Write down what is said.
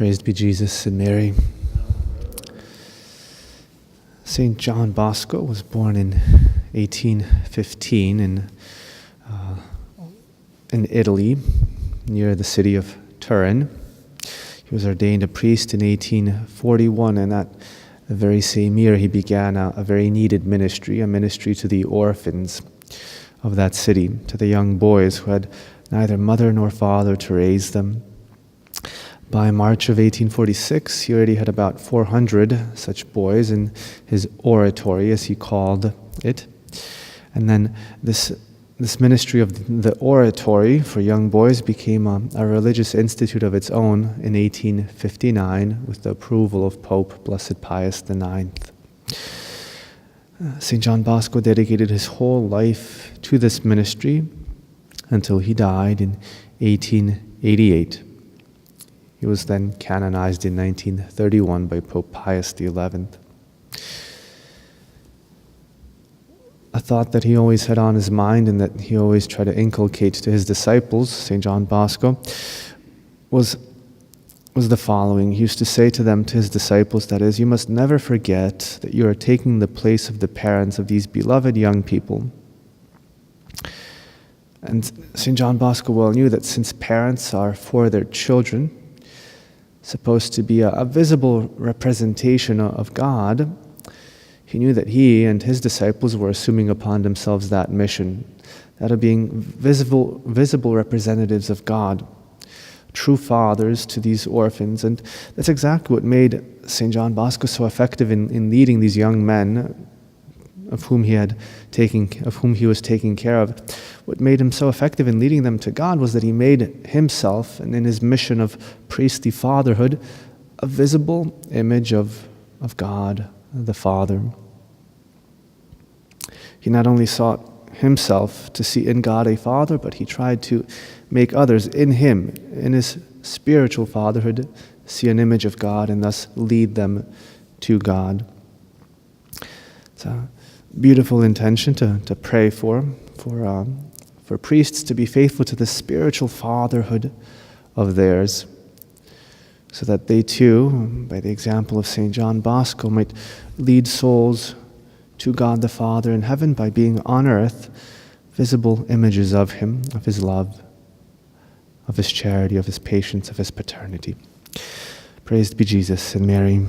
Praised be Jesus and Mary. St. John Bosco was born in 1815 in Italy, near the city of Turin. He was ordained a priest in 1841, and that the very same year he began a very needed ministry, a ministry to the orphans of that city, to the young boys who had neither mother nor father to raise them. By March of 1846, he already had about 400 such boys in his oratory, as he called it. And then this ministry of the oratory for young boys became a religious institute of its own in 1859 with the approval of Pope Blessed Pius IX. St. John Bosco dedicated his whole life to this ministry until he died in 1888. He was then canonized in 1931 by Pope Pius XI. A thought that he always had on his mind and that he always tried to inculcate to his disciples, St. John Bosco, was the following. He used to say to them, to his disciples, that is, you must never forget that you are taking the place of the parents of these beloved young people. And St. John Bosco well knew that since parents are for their children, supposed to be a visible representation of God, he knew that he and his disciples were assuming upon themselves that mission, that of being visible representatives of God, true fathers to these orphans. And that's exactly what made St. John Bosco so effective in leading these young men of whom he was taking care of. What made him so effective in leading them to God was that he made himself, and in his mission of priestly fatherhood, a visible image of God, the Father. He not only sought himself to see in God a father, but he tried to make others in him, in his spiritual fatherhood, see an image of God and thus lead them to God. It's a beautiful intention to pray for priests to be faithful to the spiritual fatherhood of theirs, so that they too, by the example of St. John Bosco, might lead souls to God the Father in heaven by being on earth visible images of him, of his love, of his charity, of his patience, of his paternity. Praised be Jesus and Mary.